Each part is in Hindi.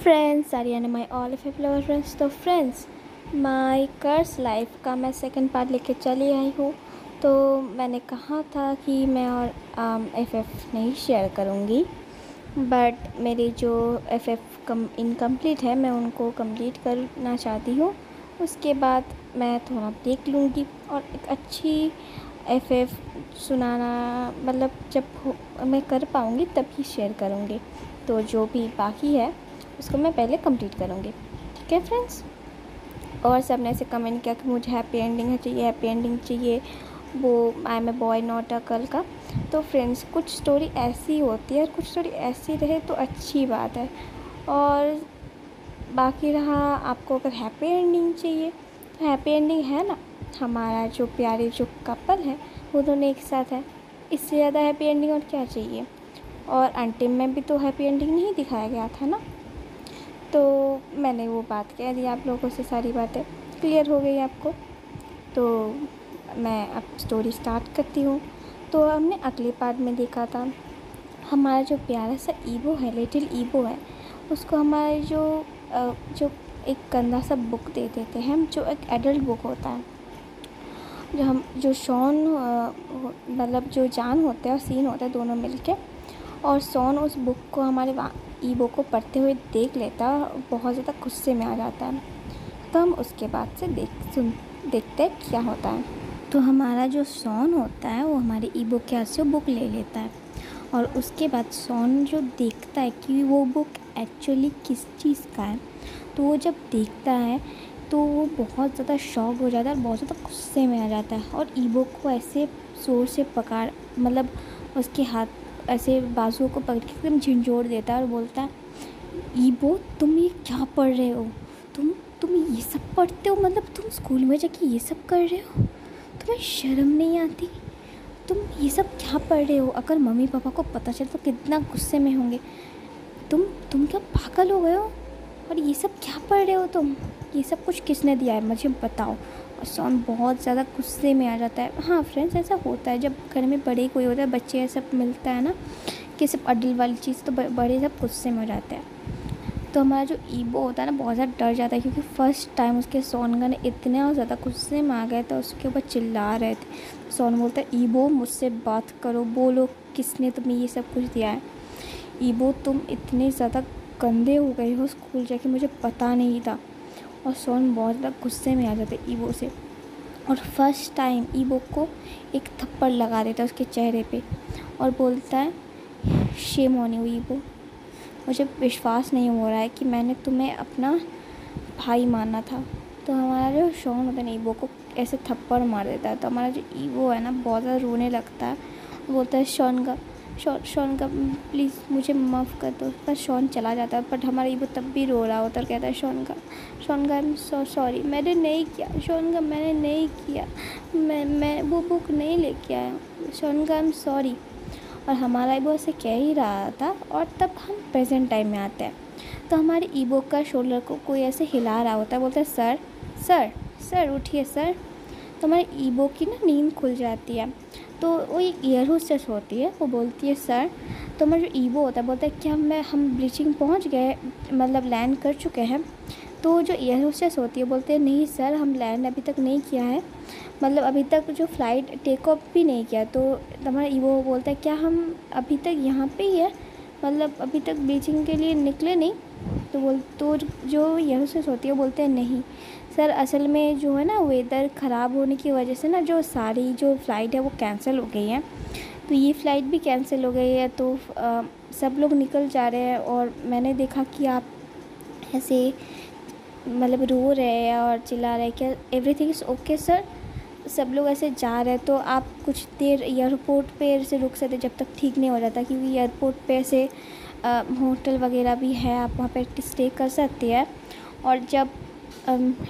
Friends, Aryan my all follower friends. तो फ्रेंड्स, माई कर्स लाइफ का मैं सेकंड पार्ट लेके चली आई हूँ। तो मैंने कहा था कि मैं और एफएफ नहीं शेयर करूँगी, बट मेरी जो एफएफ इनकम्प्लीट है मैं उनको कंप्लीट करना चाहती हूँ। उसके बाद मैं थोड़ा देख लूँगी और एक अच्छी एफएफ सुनाना, मतलब जब मैं कर पाऊँगी तभी शेयर करूँगी। तो जो भी बाकी है उसको मैं पहले कंप्लीट करूँगी, ठीक है फ्रेंड्स। और सब ने ऐसे कमेंट किया कि मुझे हैप्पी एंडिंग चाहिए, हैप्पी एंडिंग चाहिए, वो I am a boy not a girl का। तो फ्रेंड्स, कुछ स्टोरी ऐसी होती है और कुछ स्टोरी ऐसी रहे तो अच्छी बात है। और बाकी रहा, आपको अगर हैप्पी एंडिंग चाहिए तो हैप्पी एंडिंग है ना, हमारा जो प्यारे जो कपल है वो दोनों एक साथ है। इससे ज़्यादा हैप्पी एंडिंग और क्या चाहिए। और अंतिम में भी तो हैप्पी एंडिंग नहीं दिखाया गया था ना। तो मैंने वो बात कह दी आप लोगों से, सारी बातें क्लियर हो गई आपको। तो मैं अब स्टोरी स्टार्ट करती हूँ। तो हमने अगले पार्ट में देखा था, हमारा जो प्यारा सा ईबो है, लिटिल ईबो है, उसको हमारे जो एक गंदा सा बुक दे देते हैं, जो एक एडल्ट बुक होता है, जो शॉन मतलब जो जान होता है और सीन होता है दोनों मिलके। और शॉन उस बुक को हमारे ईबो को पढ़ते हुए देख लेता है, बहुत ज़्यादा गुस्से में आ जाता है। तो हम उसके बाद से देखते हैं क्या होता है। तो हमारा जो शॉन होता है वो हमारे ईबो के हाथ से बुक ले लेता है, और उसके बाद शॉन जो देखता है कि वो बुक एक्चुअली किस चीज़ का है, तो वो जब देखता है तो वो बहुत ज़्यादा शॉक हो जाता है और बहुत ज़्यादा गुस्से में आ जाता है। और ईबो को ऐसे ज़ोर से पकड़, मतलब उसके हाथ ऐसे बाजुओं को पकड़ के एकदम झंझोड़ देता है और बोलता है, ईबो तुम ये क्या पढ़ रहे हो, तुम ये सब पढ़ते हो, मतलब तुम स्कूल में जाके ये सब कर रहे हो, तुम्हें शर्म नहीं आती, तुम ये सब क्या पढ़ रहे हो। अगर मम्मी पापा को पता चले तो कितना गुस्से में होंगे। तुम क्या पागल हो गए हो, और ये सब क्या पढ़ रहे हो तुम, ये सब कुछ किसने दिया है मुझे बताओ। और शॉन बहुत ज़्यादा गुस्से में आ जाता है। हाँ फ्रेंड्स, ऐसा होता है जब घर में बड़े कोई होता है, बच्चे ये सब मिलता है ना कि सब अडल्ट वाली चीज़, तो बड़े सब गुस्से में हो जाते हैं। तो हमारा जो ईबो होता है ना, बहुत ज़्यादा डर जाता है, क्योंकि फ़र्स्ट टाइम उसके सोनगा ने इतने ज़्यादा गुस्से में आ गए थे, उसके ऊपर चिल्ला रहे थे। सोन बोलता है, ईबो मुझसे बात करो, बोलो किसने तुम्हें ये सब कुछ दिया है। ईबो तुम इतने ज़्यादा गंदे हो गए हो स्कूल जाके, मुझे पता नहीं था। और सोन बहुत ज़्यादा गुस्से में आ जाते ईबो से, और फर्स्ट टाइम ईबो को एक थप्पड़ लगा देता है उसके चेहरे पे, और बोलता है, शेम ऑन यू ईबो, मुझे विश्वास नहीं हो रहा है कि मैंने तुम्हें अपना भाई माना था। तो हमारा जो शॉन होता है ना, ईबो को ऐसे थप्पड़ मार देता है। तो हमारा जो ईबो है ना, बहुत ज़्यादा रोने लगता है, बोलता है, शॉन का प्लीज़ मुझे माफ़ कर दो। पर शॉन चला जाता है, बट हमारा ईबो तब भी रो रहा होता है और कहता है, शॉन का आई एम सो सॉरी, मैंने नहीं किया शॉन का, मैंने नहीं किया, मैं वो बुक नहीं लेके आया, शॉन का आई एम सॉरी। और हमारा ईबो ऐसे कह ही रहा था, और तब हम प्रेजेंट टाइम में आते हैं। तो हमारे ईबो का शोल्डर को कोई ऐसे हिला रहा होता है, बोलता है, सर सर सर उठिए सर। तो हमारे ईबो की ना नींद खुल जाती है। तो वो एक एयर होस्टेस होती है, वो बोलती है, सर। तो हमारा जो ईबो होता है बोलता है, क्या हम ब्लीचिंग पहुंच गए, मतलब लैंड कर चुके हैं। तो जो एयर होस्टेस होती है बोलते हैं, नहीं सर, हम लैंड अभी तक नहीं किया है, मतलब अभी तक जो फ़्लाइट टेक ऑफ भी नहीं किया। तो हमारा ईवो बोलता है, क्या हम अभी तक यहाँ पे ही है, मतलब अभी तक ब्लीचिंग के लिए निकले नहीं। तो जो एयर होस्टेस होती है वो बोलते हैं, नहीं सर, असल में जो है ना, वेदर ख़राब होने की वजह से ना जो सारी जो फ़्लाइट है वो कैंसिल हो गई है, तो ये फ़्लाइट भी कैंसिल हो गई है। तो सब लोग निकल जा रहे हैं, और मैंने देखा कि आप ऐसे मतलब रो रहे हैं और चिल्ला रहे हैं, क्या एवरीथिंग इज़ ओके सर, सब लोग ऐसे जा रहे हैं, तो आप कुछ देर एयरपोर्ट पे से रुक सकते जब तक ठीक नहीं हो जाता, क्योंकि एयरपोर्ट पे ऐसे होटल वगैरह भी है, आप वहाँ पे स्टे कर सकते हैं। और जब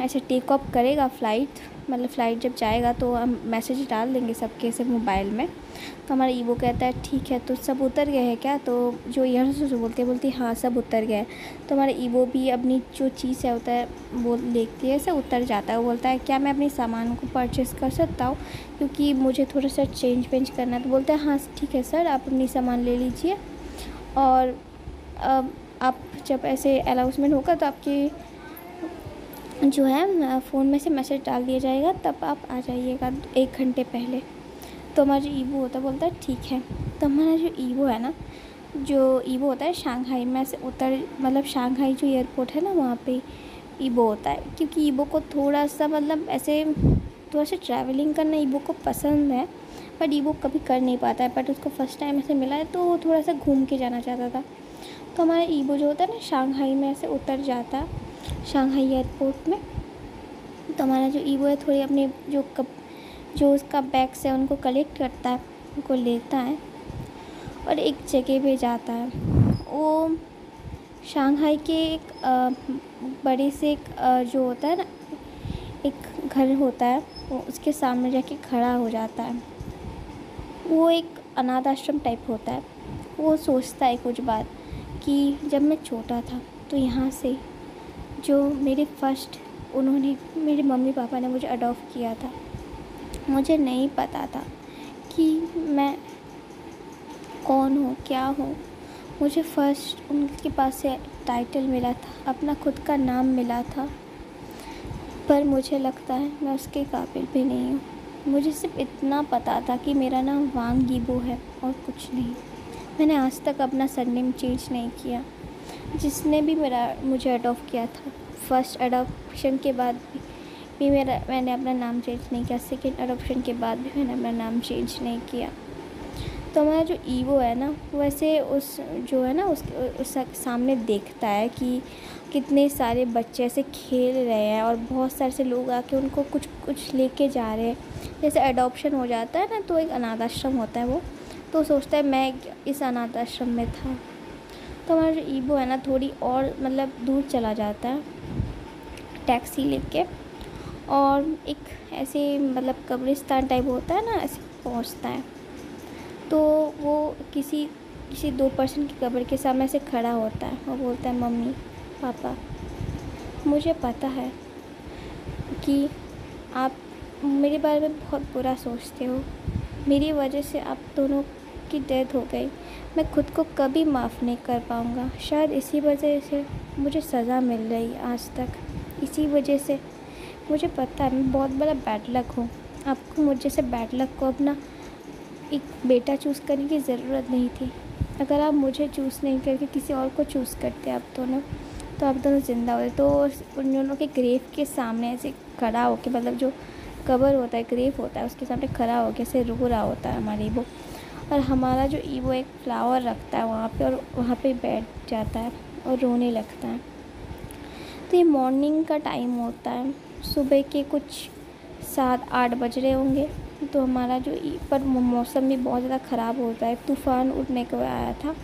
ऐसे टेक ऑफ करेगा फ़्लाइट, मतलब फ़्लाइट जब जाएगा तो हम मैसेज डाल देंगे सबके से मोबाइल में। तो हमारा ईवो कहता है, ठीक है, तो सब उतर गए हैं क्या। तो जो यहाँ से बोलती हाँ सब उतर गए। तो हमारा ईवो भी अपनी जो चीज़ है होता है वो देखती है, ऐसे उतर जाता है। वो बोलता है, क्या मैं अपने सामान को परचेज़ कर सकता हूँ, क्योंकि मुझे थोड़ा सा चेंज वेंज करना है। तो बोलता है, हाँ ठीक है सर, आप अपनी सामान ले लीजिए। और आप जब ऐसे अनाउंसमेंट होगा तो आपकी जो है फ़ोन में से मैसेज डाल दिया जाएगा, तब आप आ जाइएगा 1 घंटे पहले। तो हमारा जो ईवो होता है बोलता है ठीक है। तो हमारा जो ईवो है ना, जो ईवो होता है शंघाई में से उतर, मतलब शंघाई जो एयरपोर्ट है ना वहाँ पे ईवो होता है, क्योंकि ईवो को थोड़ा सा मतलब ऐसे थोड़ा सा ट्रैवलिंग करना ईवो को पसंद है, बट ईवो कभी कर नहीं पाता है। बट उसको फर्स्ट टाइम ऐसे मिला है तो वो थोड़ा सा घूम के जाना चाहता था। तो हमारा ईवो जो होता है ना शंघाई में ऐसे उतर जाता है, शंघाई एयरपोर्ट में। तो हमारा जो ईवो है थोड़ी अपने जो उसका बैग्स है उनको कलेक्ट करता है, उनको लेता है और एक जगह पे जाता है। वो शंघाई के एक बड़े से एक जो होता है ना एक घर होता है, वो उसके सामने जाके खड़ा हो जाता है। वो एक अनाथ आश्रम टाइप होता है। वो सोचता है कुछ बात कि जब मैं छोटा था तो यहाँ से जो उन्होंने मेरे मम्मी पापा ने मुझे अडॉप्ट किया था, मुझे नहीं पता था कि मैं कौन हूँ, क्या हूँ। मुझे फर्स्ट उनके पास से टाइटल मिला था, अपना खुद का नाम मिला था, पर मुझे लगता है मैं उसके काबिल भी नहीं हूँ। मुझे सिर्फ इतना पता था कि मेरा नाम वांग यीबो है और कुछ नहीं। मैंने आज तक अपना सरनेम चेंज नहीं किया। जिसने भी मुझे अडॉप्ट किया था, फर्स्ट अडॉप्शन के बाद भी मैंने अपना नाम चेंज नहीं किया, सेकेंड अडॉप्शन के बाद भी मैंने अपना नाम चेंज नहीं किया। तो हमारा जो ईवो है ना वैसे उस सामने देखता है कि कितने सारे बच्चे ऐसे खेल रहे हैं और बहुत सारे से लोग आके उनको कुछ कुछ लेके जा रहे हैं। जैसे अडॉप्शन हो जाता है ना तो एक अनाथ आश्रम होता है वो, तो सोचता है मैं इस अनाथ आश्रम में था। तो हमारा जो ईवो है ना थोड़ी और मतलब दूर चला जाता है टैक्सी लेके, और एक ऐसे मतलब कब्रिस्तान टाइप होता है ना, ऐसे पहुंचता है। तो वो किसी 2 पर्सन की कब्र के सामने ऐसे खड़ा होता है और बोलता है मम्मी पापा, मुझे पता है कि आप मेरे बारे में बहुत बुरा सोचते हो, मेरी वजह से आप दोनों की डेथ हो गई, मैं खुद को कभी माफ़ नहीं कर पाऊँगा। शायद इसी वजह से मुझे सज़ा मिल रही आज तक, इसी वजह से मुझे पता है मैं बहुत बड़ा बैड लक हूँ। आपको मुझ जैसे बैड लक को अपना एक बेटा चूज़ करने की ज़रूरत नहीं थी। अगर आप मुझे चूज़ नहीं करके किसी और को चूज़ करते आप दोनों, तो आप दोनों ज़िंदा होते। तो उन दोनों के ग्रेव के सामने ऐसे खड़ा होके, मतलब जो कब्र होता है, ग्रेव होता है, उसके सामने खड़ा होके ऐसे रो रहा होता है हमारा ईवो। और हमारा जो ईवो एक फ्लावर रखता है वहाँ पे और वहाँ पे बैठ जाता है और रोने लगता है। तो ये मॉर्निंग का टाइम होता है, सुबह के कुछ 7-8 बज रहे होंगे। तो हमारा जो पर मौसम भी बहुत ज़्यादा ख़राब होता है, तूफ़ान उठने को आया था।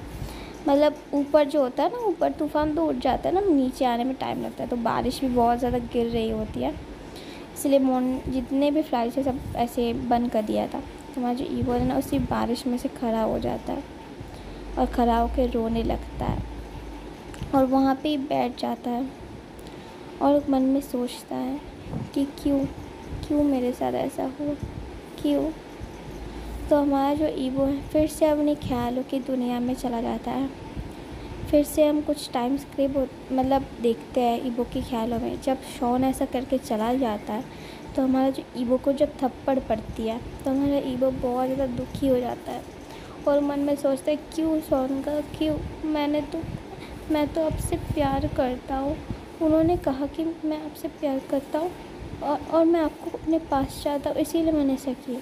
मतलब ऊपर जो होता है ना, ऊपर तूफ़ान तो उठ जाता है ना, नीचे आने में टाइम लगता है। तो बारिश भी बहुत ज़्यादा गिर रही होती है, इसलिए जितने भी फ्लाइट्स है सब ऐसे बंद कर दिया था। तो हमारा जो ईवो है ना उसी बारिश में से खड़ा हो जाता है और खड़ा होकर रोने लगता है और वहाँ पे ही बैठ जाता है और मन में सोचता है कि क्यों मेरे साथ ऐसा हुआ, क्यों। तो हमारा जो ईवो है फिर से अपने ख्यालों की दुनिया में चला जाता है। फिर से हम कुछ टाइम मतलब देखते हैं ईवो के ख्यालों में। जब शॉन ऐसा करके चला जाता है तो हमारा जो ईवो को जब थप्पड़ पड़ती है तो हमारा ईवो बहुत ज़्यादा दुखी हो जाता है और मन में सोचता है क्यों शॉन का, क्यों। मैं तो आपसे प्यार करता हूँ, उन्होंने कहा कि मैं आपसे प्यार करता हूँ और मैं आपको अपने पास चाहता हूँ, इसीलिए मैंने ऐसा किया।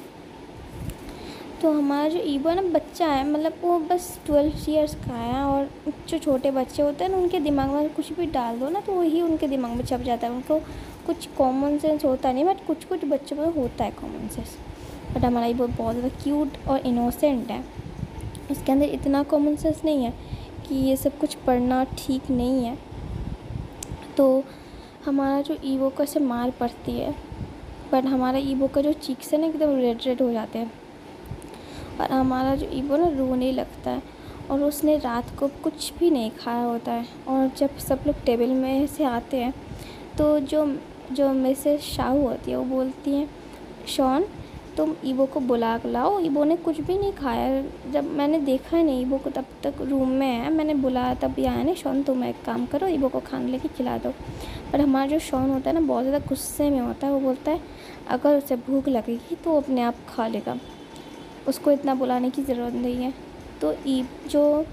तो हमारा जो ईवो ना बच्चा है, मतलब वो बस 12 ईयर्स का है, और जो छोटे बच्चे होते हैं ना उनके दिमाग में कुछ भी डाल दो ना तो वही उनके दिमाग में छप जाता है। उनको कुछ कॉमन सेंस होता नहीं, बट कुछ बच्चों में होता है कॉमन सेंस। बट हमारा ईवो बहुत ज़्यादा क्यूट और इनोसेंट है, उसके अंदर इतना कॉमन सेंस नहीं है कि ये सब कुछ पढ़ना ठीक नहीं है। तो हमारा जो ईवो को ऐसे मार पड़ती है, बट हमारा ईवो का जो चीक्स है ना एकदम रेड हो जाते हैं और हमारा जो ईवो ना रोने लगता है। और उसने रात को कुछ भी नहीं खाया होता है। और जब सब लोग टेबल में से आते हैं तो जो मिसेस शाहू होती है वो बोलती हैं, शॉन तुम ईबो को बुला लाओ। ईबो ने कुछ भी नहीं खाया, जब मैंने देखा ही नहीं ईबो को, तब तक रूम में है, मैंने बुलाया तब भी आया नहीं। शॉन तुम एक काम करो, ईबो को खाना लेके खिला दो। पर हमारा जो शॉन होता है ना, बहुत ज़्यादा गुस्से में होता है। वो बोलता है अगर उसे भूख लगेगी तो अपने आप खा लेगा, उसको इतना बुलाने की ज़रूरत नहीं है। तो जो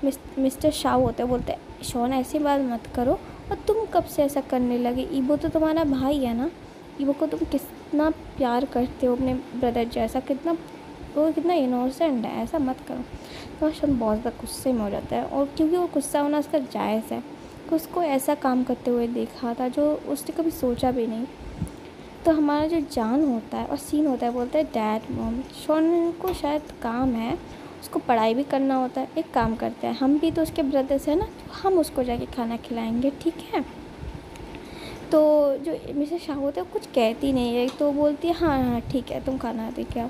मिस्टर शाओ होता है बोलते हैं शॉन ऐसी बात मत करो, और तुम कब से ऐसा करने लगे? ईबो तो तुम्हारा भाई है ना, ईबो को तुम कितना प्यार करते हो अपने ब्रदर जैसा, वो कितना इनोसेंट है, ऐसा मत करो। तो शॉन बहुत ज़्यादा गुस्से में हो जाता है, और क्योंकि वो गुस्सा होना उसका जायज़ है कि उसको ऐसा काम करते हुए देखा था जो उसने कभी सोचा भी नहीं। तो हमारा जो जान होता है और सीन होता है बोलता है डैड मॉम, शॉन को शायद काम है, उसको पढ़ाई भी करना होता है। एक काम करते हैं, हम भी तो उसके ब्रदर्स हैं ना, तो हम उसको जाके खाना खिलाएंगे, ठीक है? तो जो मिसेस शाह होते हैं कुछ कहती नहीं है, तो बोलती है हाँ हाँ ठीक है, तुम खाना दे के आओ।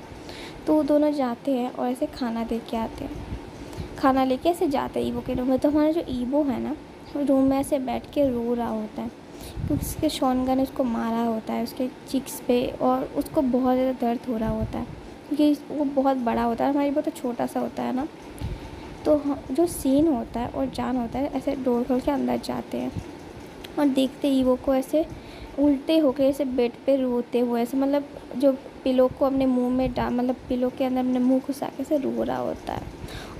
तो वो दोनों जाते हैं और ऐसे खाना दे के आते हैं। खाना लेके ऐसे जाते हैं ईबो के रूम में। तो हमारा जो ईबो है ना, रूम में ऐसे बैठ के रो रहा होता है, क्योंकि उसके शॉनगन ने उसको मारा होता है उसके चिक्स पे, और उसको बहुत ज़्यादा दर्द हो रहा होता है, क्योंकि वो बहुत बड़ा होता है, हमारी बहुत छोटा सा होता है ना। तो जो सीन होता है और जान होता है ऐसे डोर खोल के अंदर जाते हैं और देखते ही वो को ऐसे उल्टे होके ऐसे बेड पे रोते हुए, ऐसे मतलब जो पिलो को अपने मुंह में मतलब पिलो के अंदर अपने मुंह घुसा के ऐसे रो रहा होता है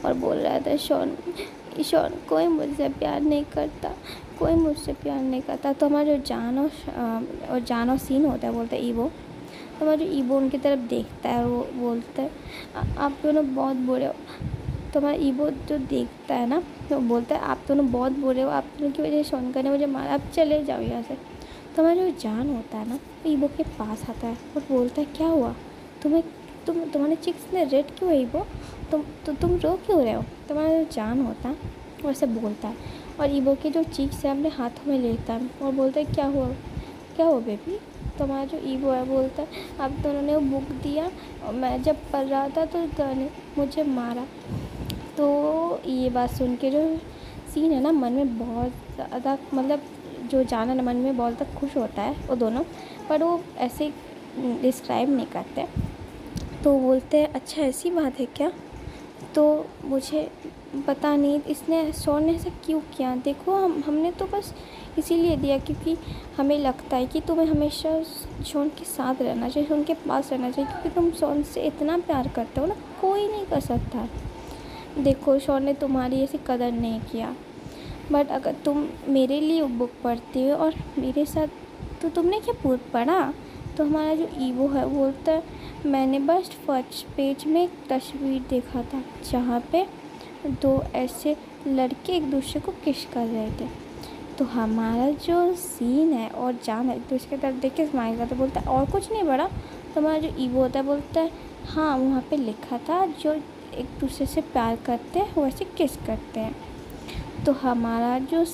और बोल रहा था शॉन कोई मुझसे प्यार नहीं करता, कोई मुझसे प्यार नहीं करता। तो हमारा जो जान और सीन होता है बोलता है ईबो, तो हमारा जो ईबो उनकी तरफ देखता है और वो बोलता है आप दोनों बहुत बुरे हो। तो हमारा ईबो जो देखता है ना, तो बोलता है आप दोनों बहुत बुरे हो, आप दोनों की वजह से शॉनकर ने मुझे मारा, अब चले जाओ यहाँ से। तो हमारा जो जान होता है ना, वो ईबो के पास आता है और बोलता है क्या हुआ तुम्हारे चिक्स में रेड क्यों है ईबो, तुम रो क्यों रहे हो? तो हमारा जो जान होता है वो ऐसे बोलता है और ईबो के जो चिक्स है अपने हाथों में लेता है और बोलता है क्या हुआ बेबी? तो हमारा जो ईबो है बोलता है आप दोनों ने वो बुक दिया और मैं जब पढ़ रहा था तो ने मुझे मारा। तो ये बात सुन के जो सीन है ना, मन में बहुत ज़्यादा मतलब जो जाना मन में बहुत ज़्यादा खुश होता है वो दोनों, पर वो ऐसे डिस्क्राइब नहीं करते। तो बोलते हैं अच्छा ऐसी बात है क्या? तो मुझे पता नहीं इसने शॉन ने ऐसा क्यों किया, देखो हमने तो बस इसीलिए दिया क्योंकि हमें लगता है कि तुम्हें हमेशा शॉन के साथ रहना चाहिए, शॉन के पास रहना चाहिए, क्योंकि तुम शॉन से इतना प्यार करते हो ना, कोई नहीं कर सकता। देखो शॉन ने तुम्हारी ऐसी कदर नहीं किया, बट अगर तुम मेरे लिए बुक पढ़ती हो और मेरे साथ, तो तुमने क्या पढ़ा? तो हमारा जो ईवो है बोलता है मैंने बस फर्स्ट पेज में एक तस्वीर देखा था जहाँ पे दो ऐसे लड़के एक दूसरे को किस कर रहे थे। तो हमारा जो सीन है और जान है तो इसके तरफ देख के स्माइल करता बोलता है और कुछ नहीं पढ़ा? तो हमारा जो ईवो होता है बोलता है हाँ वहाँ पे लिखा था जो एक दूसरे से प्यार करते हैं वो ऐसे किस करते हैं। तो हमारा जो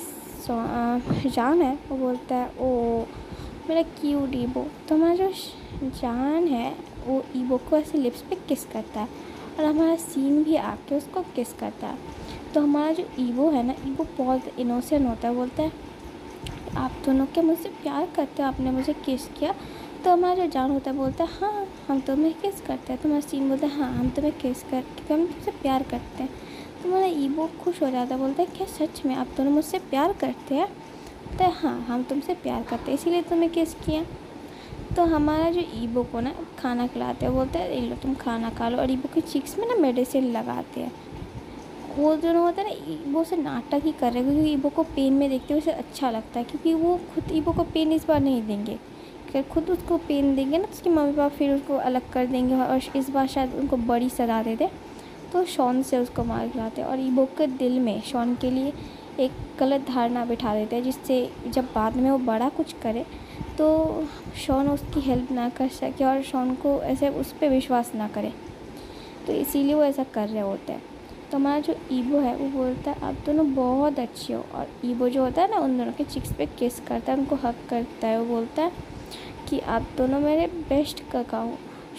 जान है वो बोलता है ओ मेरा क्यूट ईबो। तो हमारा जो जान है वो ईबो को ऐसे लिप्स पे किस करता है और हमारा सीन भी आके उसको किस करता है। तो हमारा जो ईबो है ना, ईबो बहुत इनोसेंट होता है, बोलता है आप दोनों क्या मुझसे प्यार करते हो, आपने मुझे किस किया? तो हमारा जो जान होता है बोलता है हाँ हम तुम्हें किस करते हैं। तो हमारा सीन बोलता है हाँ हम तुम्हें किस कर क्योंकि हम तुमसे प्यार करते हैं। तो हमारा ईबो खुश हो जाता है, बोलता है क्या सच में आप दोनों मुझसे प्यार करते हैं? तो हाँ हम तुमसे प्यार करते हैं इसीलिए तुम्हें किस किया। तो हमारा जो ईबो को ना खाना खिलाते हैं, बोलते हैं लो तुम खाना खा लो, और ईबो के चिक्स में ना मेडिसिन लगाते हैं। वो दोनों होता है ना ईबो से नाटक ही कर रहे हैं क्योंकि ईबो को पेन में देखते हुए उसे अच्छा लगता है, क्योंकि वो खुद ईबो को पेन इस बार नहीं देंगे। अगर खुद उसको पेन देंगे ना तो उसके मम्मी पापा फिर उसको अलग कर देंगे और इस बार शायद उनको बड़ी सज़ा दे दे। तो शॉन से उसको मार गिराते हैं और ईबो के दिल में शॉन के लिए एक गलत धारणा बिठा देते हैं, जिससे जब बाद में वो बड़ा कुछ करे तो शॉन उसकी हेल्प ना कर सके और शॉन को ऐसे उस पर विश्वास ना करे। तो इसीलिए वो ऐसा कर रहे होते हैं। तो हमारा जो ईबो है वो बोलता है आप दोनों बहुत अच्छे हो, और ईबो जो होता है ना उन दोनों के चिक्स पे किस करता है, उनको हक करता है। वो बोलता है कि आप दोनों मेरे बेस्ट काका हो,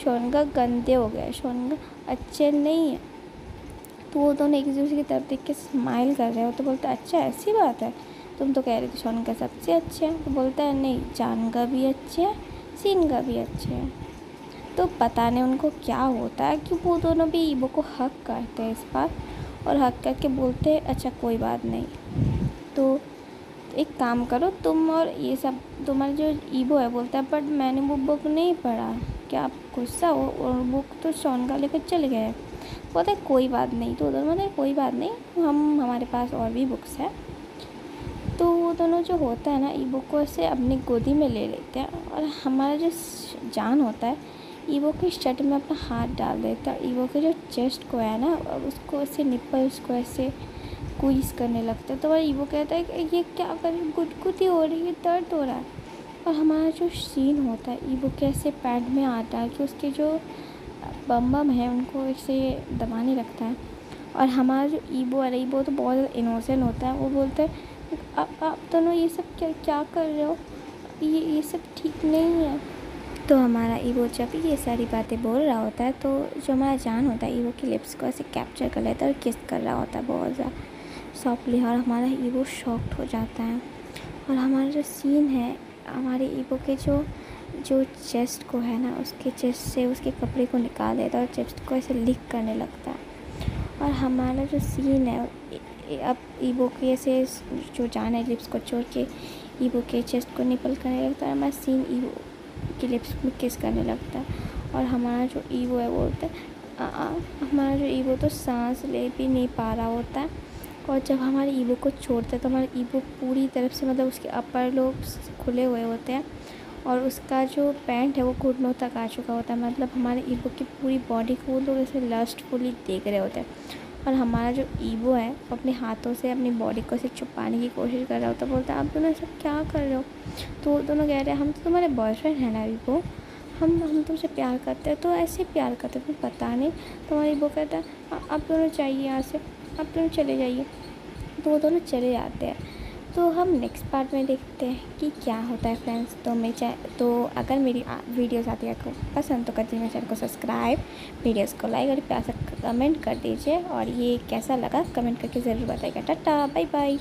शॉन का गंदे हो गए, शॉन का अच्छे नहीं है। तो वो दोनों एक दूसरे की तरफ देख के स्माइल कर रहे हो। तो बोलता है अच्छा ऐसी बात है, तुम तो कह रहे थे शॉन का सबसे अच्छे हैं। तो बोलता है नहीं जान का भी अच्छे है, सीन का भी अच्छे हैं। तो पता नहीं उनको क्या होता है कि वो दोनों भी ईबो को हक करते हैं इस बार, और हक करके बोलते हैं अच्छा कोई बात नहीं, तो एक काम करो तुम और ये सब, तुम्हारा जो ईबो है बोलता है बट मैंने वो बुक नहीं पढ़ा, क्या आप गुस्सा हो, और बुक तो सोनका लेकर चल गए। बोलते कोई बात नहीं, तो दोनों बोलते कोई बात नहीं, हमारे पास और भी बुक्स है। तो वो दोनों जो होता है ना ईबो को ऐसे अपनी गोदी में ले लेते हैं, और हमारा जो जान होता है ईबो की शर्ट में अपना हाथ डाल देता है, ईबो के जो चेस्ट को है ना उसको ऐसे निपल्स को ऐसे क्वीज करने लगता है। तो वह ईबो कहता है कि ये क्या कर, गुदगुदी हो रही है, दर्द हो रहा है। और हमारा जो सीन होता है ईबो के ऐसे पैंट में हाथ डाल के उसके जो बम बम है उनको ऐसे दबाने लगता है। और हमारा जो ईबो है, ईबो तो बहुत ज़्यादा इनोसेंट होता है, वो बोलता है आप दोनों ये सब क्या क्या कर रहे हो, ये सब ठीक नहीं है। तो हमारा ईबो जब ये सारी बातें बोल रहा होता है तो जो हमारा जान होता है ईबो की लिप्स को ऐसे कैप्चर कर लेता है और किस कर रहा होता है बहुत ज़्यादा सॉफ्टली, और हमारा ईबो शॉक्ड हो जाता है। और हमारा जो सीन है हमारे ईबो के जो जो चेस्ट को है ना उसके चेस्ट से उसके कपड़े को निकाल देता है और चेस्ट को ऐसे लीक करने लगता है। और हमारा जो सीन है अब ईबो के ऐसे जो जान है लिप्स को छोड़ के ईबो के चेस्ट को निपल करने लगता है, हमारा सीन ईबो के लिप्स में किस करने लगता है। और हमारा जो ईबो है बोलता है हमारा जो ईबो तो सांस ले भी नहीं पा रहा होता है। और जब हमारे ईबो को छोड़ते हैं तो हमारा ईबो पूरी तरफ से मतलब उसके अपर लोब खुले हुए होते हैं और उसका जो पैंट है वो घुटनों तक आ चुका होता है, मतलब हमारे ईबो की पूरी बॉडी को वो लोग ऐसे लस्टफुली देख रहे होते हैं। और हमारा जो ईबो है वो अपने हाथों से अपनी बॉडी को ऐसे छुपाने की कोशिश कर रहा होता है, बोलता है आप दोनों सब क्या कर रहे हो। तो वो दोनों कह रहे हैं हम तो तुम्हारे बॉयफ्रेंड हैं ना ईबो, हम तुमसे प्यार करते हैं, तो ऐसे प्यार करते हैं तुम्हें पता नहीं। तो हमारा ईबो कहता है आप दोनों जाइए यहाँ से, आप दोनों चले जाइए। तो वो दोनों चले जाते हैं। तो हम नेक्स्ट पार्ट में देखते हैं कि क्या होता है फ्रेंड्स। तो अगर मेरी वीडियोस आती है आपको पसंद तो कर दीजिए मेरे चैनल को सब्सक्राइब, वीडियोस को लाइक और प्यार से कमेंट कर दीजिए, और ये कैसा लगा कमेंट करके ज़रूर बताइएगा। Tata bye bye.